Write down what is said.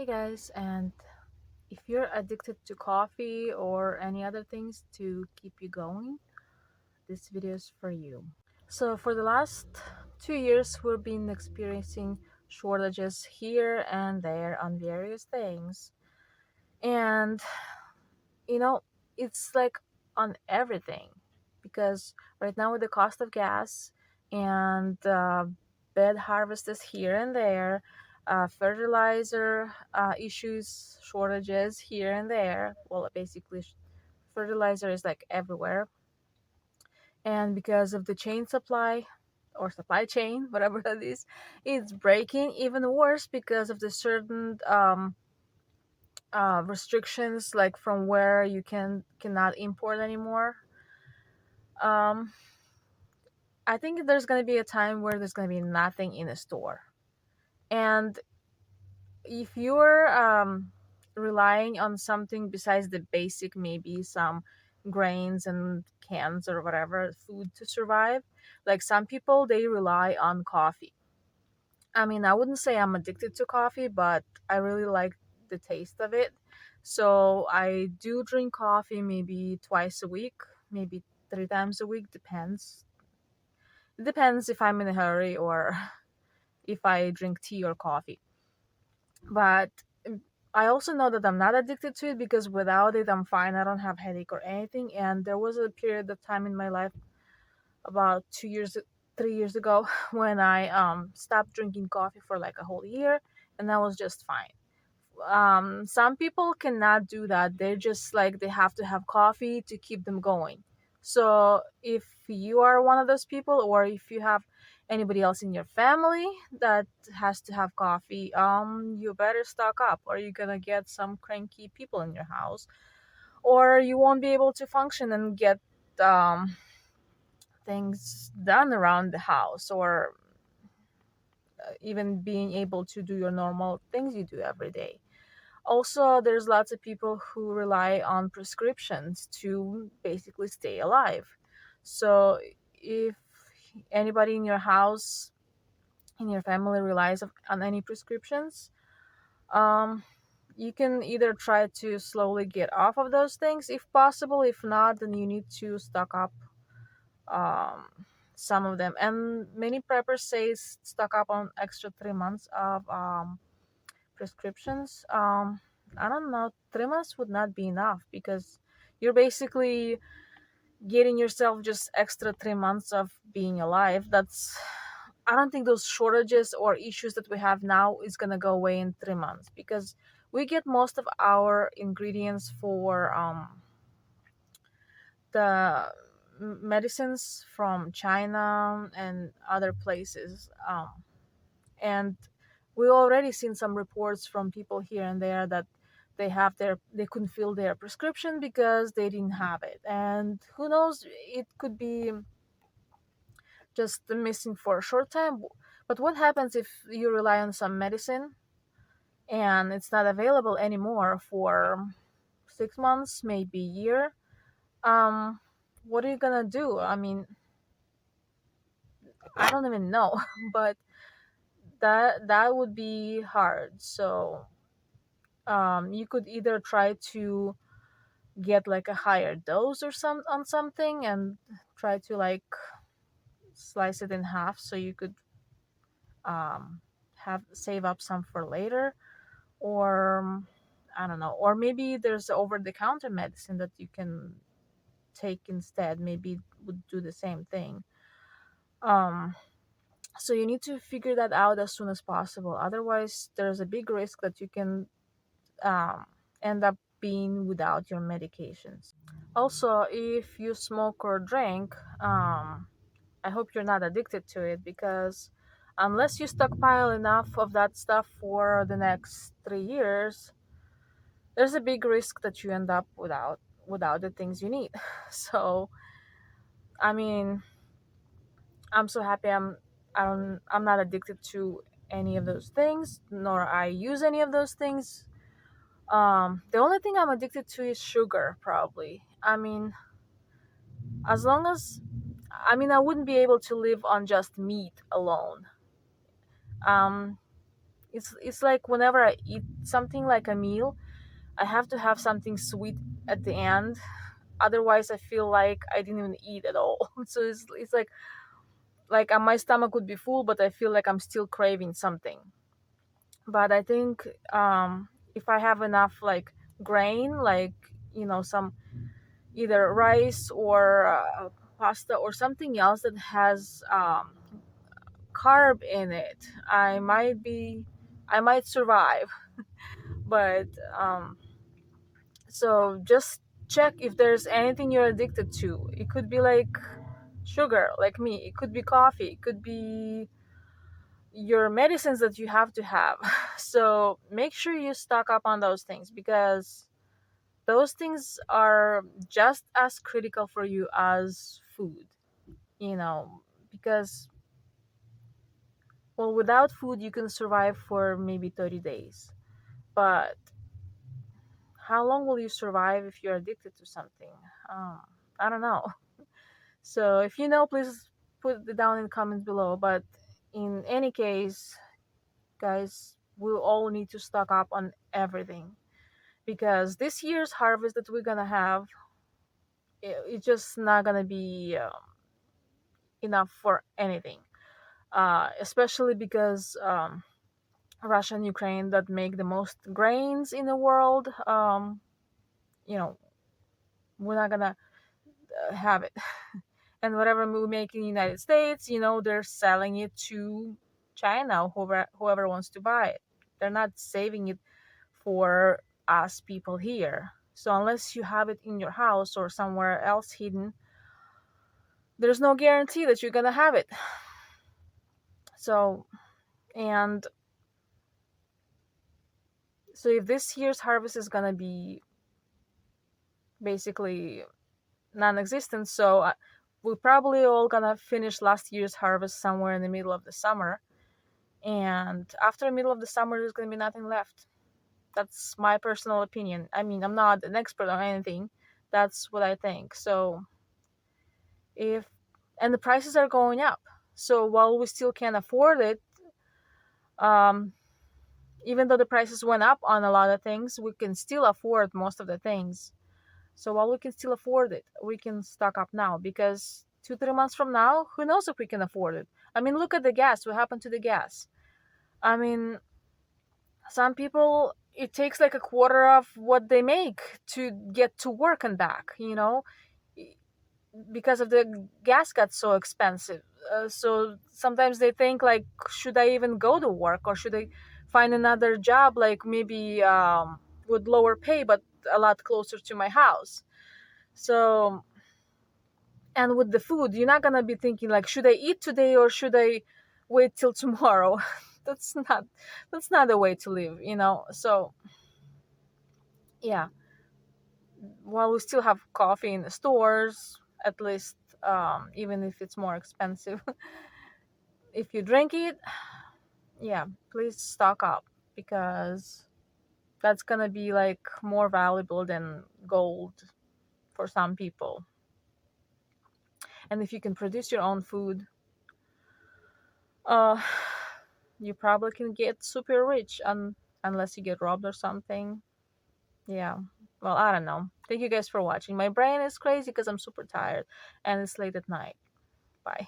Hey guys, and if you're addicted to coffee or any other things to keep you going, this video is for you. So, for the last 2 years, we've been experiencing shortages here and there on various things. And, you know, it's like on everything because right now, with the cost of gas and bed harvests here and there, fertilizer issues, shortages here and there. Well, basically, fertilizer is like everywhere. And because of the chain supply or supply chain, whatever that is, it's breaking. Even worse because of the certain restrictions, like from where you cannot import anymore. Um, I think there's gonna be a time where there's gonna be nothing in the store, and if you're relying on something besides the basic, maybe some grains and cans or whatever food to survive, like some people they rely on coffee. I mean, I wouldn't say I'm addicted to coffee, but I really like the taste of it. So I do drink coffee maybe twice a week, maybe 3 times a week, depends. It depends if I'm in a hurry or if I drink tea or coffee. But I also know that I'm not addicted to it because without it, I'm fine. I don't have headache or anything. And there was a period of time in my life about 2 years, 3 years ago when I stopped drinking coffee for like a whole year, and I was just fine. Some people cannot do that. They're just like they have to have coffee to keep them going. So if you are one of those people, or if you have anybody else in your family that has to have coffee, you better stock up, or you're gonna get some cranky people in your house, or you won't be able to function and get things done around the house, or even being able to do your normal things you do every day. Also, there's lots of people who rely on prescriptions to basically stay alive. So, if anybody in your house, in your family relies on any prescriptions, um, you can either try to slowly get off of those things if possible. If not, then you need to stock up um, some of them. And many preppers say stock up on extra 3 months of prescriptions. I don't know, 3 months would not be enough because you're basically getting yourself just extra 3 months of being alive. That's I don't think those shortages or issues that we have now is gonna go away in 3 months because we get most of our ingredients for the medicines from China and other places. And we already seen some reports from people here and there that they couldn't fill their prescription because they didn't have it, and who knows, it could be just missing for a short time. But what happens if you rely on some medicine and it's not available anymore for 6 months, maybe a year? um what are you gonna do? I mean, I don't even know. But that would be hard. So you could either try to get like a higher dose or something and try to like slice it in half so you could um have save up some for later, or I don't know, or maybe there's over the counter medicine that you can take instead, maybe it would do the same thing. um so you need to figure that out as soon as possible, otherwise there's a big risk that you can um end up being without your medications. Also, if you smoke or drink, I hope you're not addicted to it because unless you stockpile enough of that stuff for the next 3 years, there's a big risk that you end up without the things you need. So, I mean, I'm so happy I'm not addicted to any of those things, nor I use any of those things. The only thing I'm addicted to is sugar, probably. I mean, as long as I wouldn't be able to live on just meat alone. Um, It's like whenever I eat something like a meal, I have to have something sweet at the end. Otherwise, I feel like I didn't even eat at all. So it's like my stomach would be full, but I feel like I'm still craving something. But I think if I have enough like grain, like some either rice or pasta or something else that has carb in it, I might survive. But so just check if there's anything you're addicted to. It could be like sugar, like me. It could be coffee. It could be your medicines that you have to have. So make sure you stock up on those things, because those things are just as critical for you as food, you know, because, well, without food, you can survive for maybe 30 days. But how long will you survive if you're addicted to something? Um, I don't know. So if you know, please put it down in the comments below. But in any case, guys, we'll all need to stock up on everything, because this year's harvest that we're gonna have, it's just not gonna be enough for anything. Especially because Russia and Ukraine that make the most grains in the world, you know, we're not gonna have it. And whatever we make in the United States, they're selling it to China, whoever wants to buy it. They're not saving it for us people here. So unless you have it in your house or somewhere else hidden, there's no guarantee that you're gonna have it. So, and so if this year's harvest is gonna be basically non-existent, so we're probably all gonna finish last year's harvest somewhere in the middle of the summer, and after the middle of the summer, there's gonna be nothing left. That's my personal opinion. I mean, I'm not an expert on anything. That's what I think. So if and the prices are going up. So while we still can't afford it, um, even though the prices went up on a lot of things, we can still afford most of the things. So while we can still afford it, we can stock up now, because 2 3 months from now, who knows if we can afford it? I mean, look at the gas. What happened to the gas? I mean, some people, it takes like a quarter of what they make to get to work and back, because of the gas got so expensive. So sometimes they think like, should I even go to work, or should I find another job, like maybe with lower pay but a lot closer to my house? So, and with the food, you're not gonna be thinking like, should I eat today or should I wait till tomorrow? that's not that's not a way to live. So yeah, while we still have coffee in the stores, at least, even if it's more expensive, if you drink it, yeah, please stock up, because that's gonna be like more valuable than gold for some people. And if you can produce your own food, uh you probably can get super rich, unless you get robbed or something. Yeah. Well, I don't know. Thank you guys for watching. My brain is crazy because I'm super tired and it's late at night. Bye.